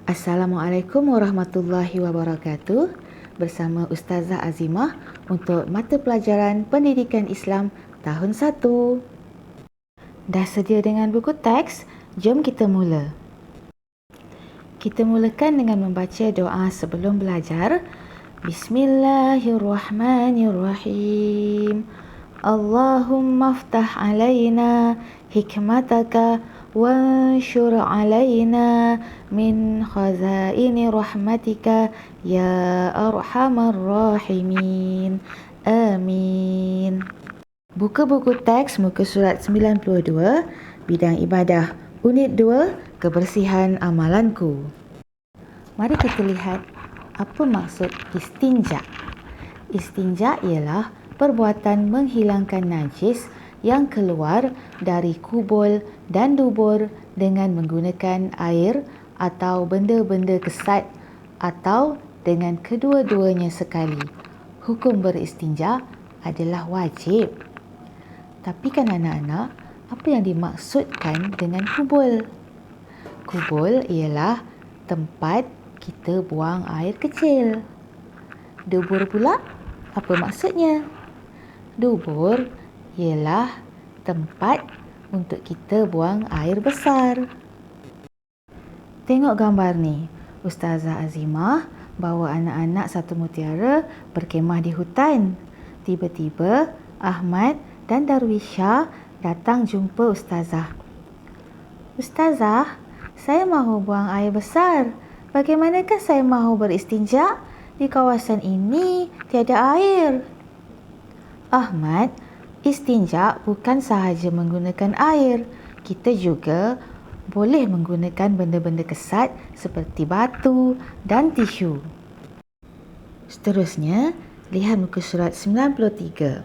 Assalamualaikum warahmatullahi wabarakatuh. Bersama Ustazah Azimah untuk mata pelajaran Pendidikan Islam tahun 1. Dah sedia dengan buku teks? Jom kita mula. Kita mulakan dengan membaca doa sebelum belajar. Bismillahirrahmanirrahim. Allahumma aftah alaina hikmataka wanshur alaina min khazaini rahmatika ya arhamar rahimin. Amin. Buka buku teks muka surat 92, bidang ibadah, unit 2, kebersihan amalanku. Mari kita lihat apa maksud istinja. Istinja ialah perbuatan menghilangkan najis yang keluar dari kubul dan dubur dengan menggunakan air atau benda-benda kesat atau dengan kedua-duanya sekali. Hukum beristinja adalah wajib. Tapi kan anak-anak, apa yang dimaksudkan dengan kubul? Kubul ialah tempat kita buang air kecil. Dubur pula, apa maksudnya? Dubur ialah tempat untuk kita buang air besar. Tengok gambar ni. Ustazah Azimah bawa anak-anak satu mutiara berkemah di hutan. Tiba-tiba Ahmad dan Darwisha datang jumpa Ustazah. Ustazah, saya mahu buang air besar. Bagaimanakah saya mahu beristinja? Di kawasan ini tiada air. Ahmad, istinja bukan sahaja menggunakan air. Kita juga boleh menggunakan benda-benda kesat seperti batu dan tisu. Seterusnya, lihat muka surat 93.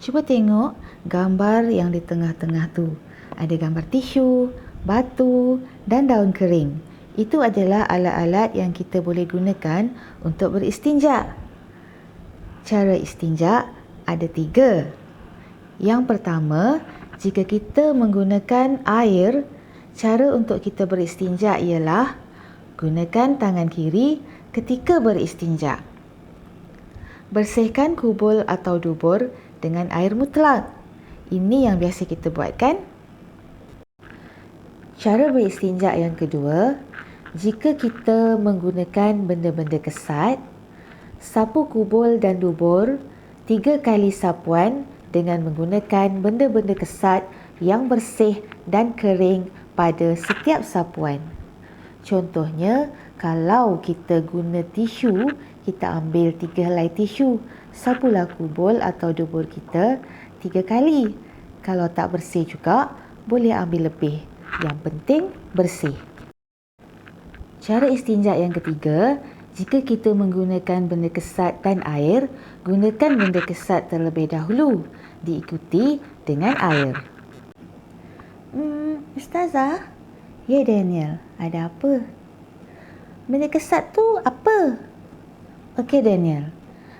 Cuba tengok gambar yang di tengah-tengah tu. Ada gambar tisu, batu dan daun kering. Itu adalah alat-alat yang kita boleh gunakan untuk beristinja. Cara istinja ada 3. Yang pertama, jika kita menggunakan air, cara untuk kita beristinja ialah gunakan tangan kiri ketika beristinja. Bersihkan kubul atau dubur dengan air mutlak. Ini yang biasa kita buat, kan? Cara beristinja yang kedua, jika kita menggunakan benda-benda kesat, sapu kubul dan dubur 3 kali sapuan dengan menggunakan benda-benda kesat yang bersih dan kering pada setiap sapuan. Contohnya, kalau kita guna tisu, kita ambil 3 helai tisu, sapulah kubul atau dubur kita 3 kali. Kalau tak bersih juga, boleh ambil lebih. Yang penting bersih. Cara istinja yang ketiga, jika kita menggunakan benda kesat dan air, gunakan benda kesat terlebih dahulu, diikuti dengan air. Ustazah? Ya Daniel, ada apa? Benda kesat tu apa? Okey Daniel,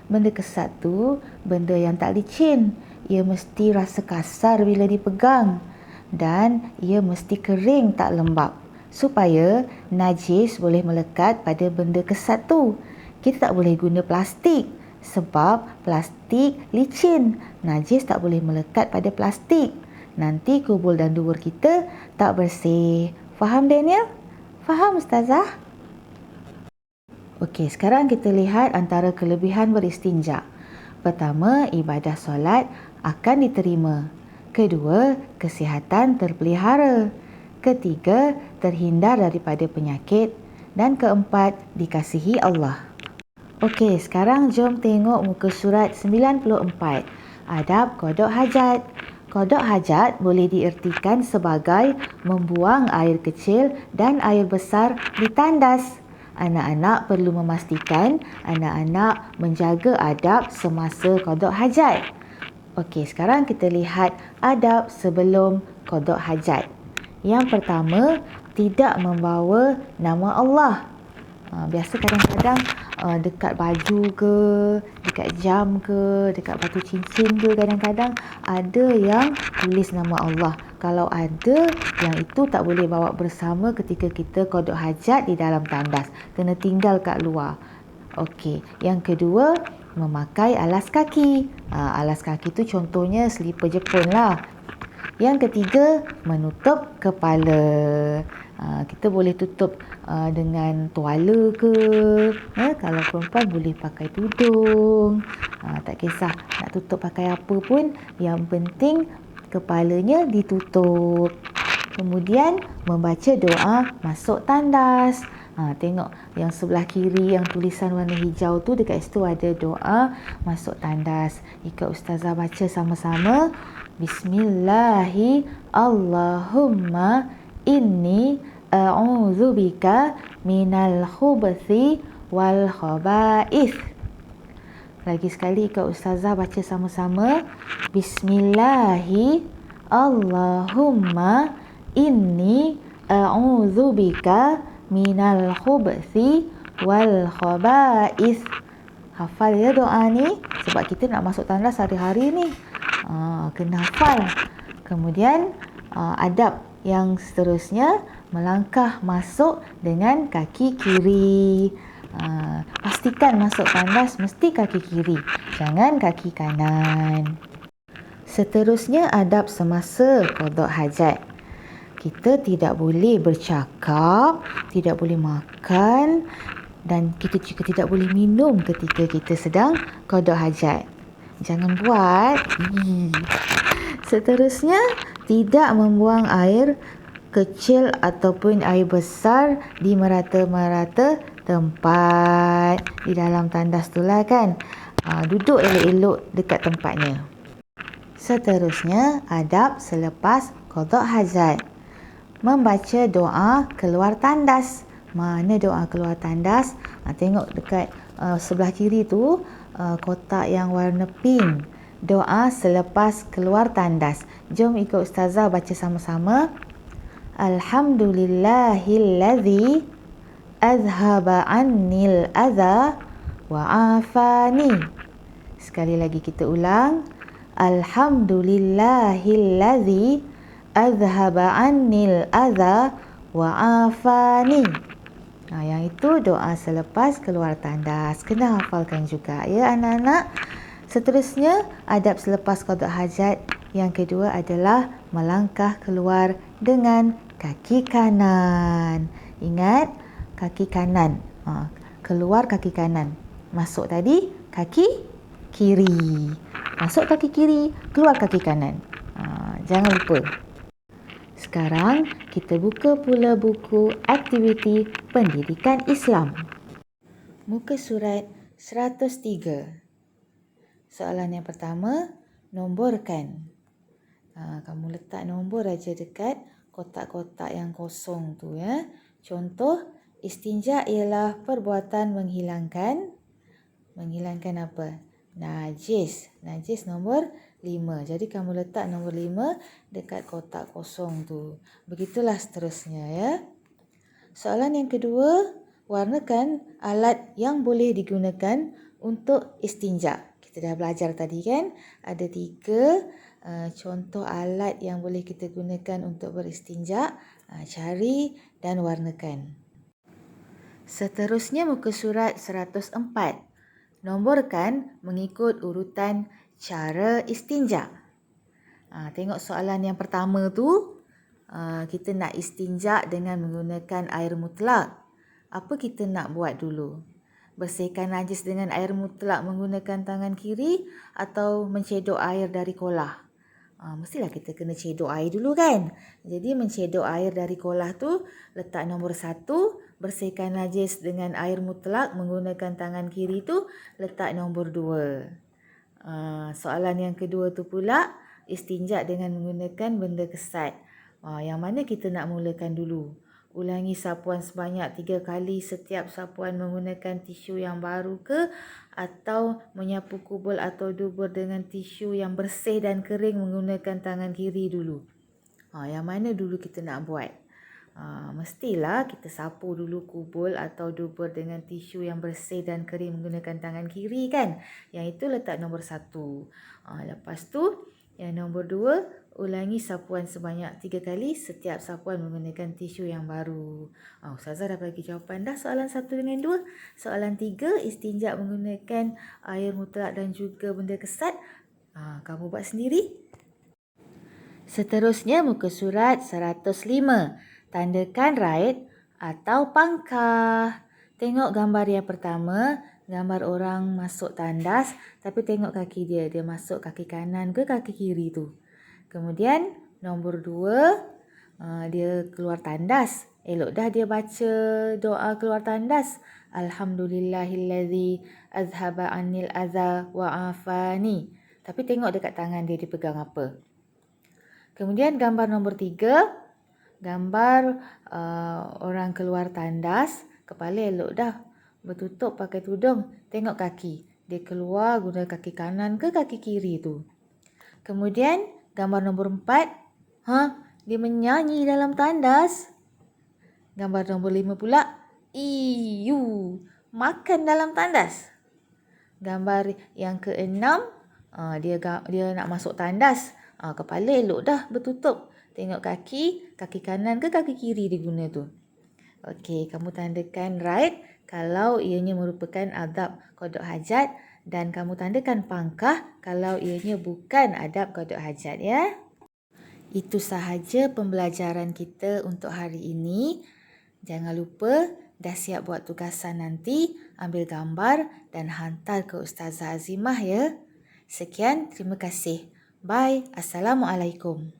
benda kesat tu benda yang tak licin. Ia mesti rasa kasar bila dipegang dan ia mesti kering tak lembap, supaya najis boleh melekat pada benda kesat tu. Kita tak boleh guna plastik sebab plastik licin. Najis tak boleh melekat pada plastik. Nanti kubul dan dubur kita tak bersih. Faham Daniel? Faham Ustazah? Okey, sekarang kita lihat antara kelebihan beristinja. Pertama, ibadah solat akan diterima. Kedua, kesihatan terpelihara. Ketiga, terhindar daripada penyakit. Dan keempat, dikasihi Allah. Okey, sekarang jom tengok muka surat 94. Adab qada hajat. Qada hajat boleh diertikan sebagai membuang air kecil dan air besar di tandas. Anak-anak perlu memastikan anak-anak menjaga adab semasa qada hajat. Okey, sekarang kita lihat adab sebelum qada hajat. Yang pertama, tidak membawa nama Allah. Biasa kadang-kadang dekat baju ke, dekat jam ke, dekat batu cincin ke, kadang-kadang ada yang tulis nama Allah. Kalau ada, yang itu tak boleh bawa bersama ketika kita qada hajat di dalam tandas. Kena tinggal kat luar. Okey, yang kedua, memakai alas kaki. Alas kaki tu contohnya selipar Jepun lah. Yang ketiga, menutup kepala. Kita boleh tutup dengan tuala ke. Kalau perempuan boleh pakai tudung. Tak kisah nak tutup pakai apa pun. Yang penting kepalanya ditutup. Kemudian membaca doa masuk tandas. Tengok yang sebelah kiri yang tulisan warna hijau tu, dekat situ ada doa masuk tandas. Jika ustazah baca sama-sama. Bismillahi Allahumma inni a'udzubika minal khubuthi wal khaba'ith. Lagi sekali ikut ustazah baca sama-sama. Bismillahi Allahumma inni a'udzubika minal khubuthi wal khaba'ith. Hafal ya doa ni, sebab kita nak masuk tandas hari-hari ni. Kena hafal. Kemudian adab yang seterusnya, melangkah masuk dengan kaki kiri. Pastikan masuk tandas mesti kaki kiri, jangan kaki kanan. Seterusnya, adab semasa qada hajat. Kita tidak boleh bercakap, tidak boleh makan, dan kita juga tidak boleh minum ketika kita sedang qada hajat. Jangan buat. Seterusnya, tidak membuang air kecil ataupun air besar di merata-merata tempat. Di dalam tandas tu lah kan. Duduk elok-elok dekat tempatnya. Seterusnya, adab selepas qada hajat. Membaca doa keluar tandas. Mana doa keluar tandas? Tengok dekat sebelah kiri tu, kotak yang warna pink. Doa selepas keluar tandas. Jom ikut ustazah baca sama-sama. Alhamdulillahilladzi azhaba annil adha wa afani. Sekali lagi kita ulang. Alhamdulillahilladzi azhaba annil adha wa afani. Yang itu doa selepas keluar tandas. Kena hafalkan juga ya anak-anak. Seterusnya, adab selepas qada hajat. Yang kedua adalah melangkah keluar dengan kaki kanan. Ingat, kaki kanan. Keluar kaki kanan. Masuk tadi kaki kiri. Masuk kaki kiri, keluar kaki kanan. Jangan lupa. Sekarang kita buka pula buku aktiviti pendidikan Islam. Muka surat 103. Soalan yang pertama, nomborkan. Kamu letak nombor aja dekat kotak-kotak yang kosong tu ya. Contoh, istinja ialah perbuatan menghilangkan apa? Najis. Najis nombor 5. Jadi kamu letak nombor 5 dekat kotak kosong tu. Begitulah seterusnya ya. Soalan yang kedua, warnakan alat yang boleh digunakan untuk istinja. Kita dah belajar tadi kan? Ada 3 contoh alat yang boleh kita gunakan untuk beristinja. Cari dan warnakan. Seterusnya muka surat 104. Nomborkan mengikut urutan cara istinja. Tengok soalan yang pertama tu. Kita nak istinja dengan menggunakan air mutlak. Apa kita nak buat dulu? Bersihkan najis dengan air mutlak menggunakan tangan kiri atau mencedok air dari kolah? Mestilah kita kena cedok air dulu kan? Jadi mencedok air dari kolah tu, letak nombor 1. Bersihkan najis dengan air mutlak menggunakan tangan kiri tu, letak nombor 2. Soalan yang kedua tu pula, istinja dengan menggunakan benda kesat. Yang mana kita nak mulakan dulu? Ulangi sapuan sebanyak 3 kali setiap sapuan menggunakan tisu yang baru ke? Atau menyapu kubul atau dubur dengan tisu yang bersih dan kering menggunakan tangan kiri dulu? Yang mana dulu kita nak buat? Mestilah kita sapu dulu kubul atau dubur dengan tisu yang bersih dan kering menggunakan tangan kiri kan? Yang itu letak nombor 1. Lepas tu, yang nombor 2, Ulangi sapuan sebanyak 3 kali, setiap sapuan menggunakan tisu yang baru. Ustazah dah bagi jawapan dah soalan 1 dengan 2. Soalan 3, istinja menggunakan air mutlak dan juga benda kesat. Kamu buat sendiri. Seterusnya muka surat 105. Tandakan right atau pangkah. Tengok gambar yang pertama, gambar orang masuk tandas tapi tengok kaki dia. Dia masuk kaki kanan ke kaki kiri tu. Kemudian nombor 2, dia keluar tandas. Elok dah dia baca doa keluar tandas. Alhamdulillahillazi azhaba anil adha wa afani. Tapi tengok dekat tangan dia pegang apa. Kemudian gambar nombor 3, gambar orang keluar tandas. Kepala elok dah bertutup pakai tudung. Tengok kaki. Dia keluar guna kaki kanan ke kaki kiri tu. Kemudian gambar nombor 4, dia menyanyi dalam tandas. Gambar nombor 5 pula, makan dalam tandas. Gambar yang ke-6, dia nak masuk tandas. Kepala elok dah bertutup. Tengok kaki kanan ke kaki kiri dia guna tu. Okey, kamu tandakan right kalau ianya merupakan adab qada hajat dan kamu tandakan pangkah kalau ianya bukan adab qada hajat ya. Itu sahaja pembelajaran kita untuk hari ini. Jangan lupa dah siap buat tugasan nanti, ambil gambar dan hantar ke Ustazah Azimah ya. Sekian, terima kasih. Bye. Assalamualaikum.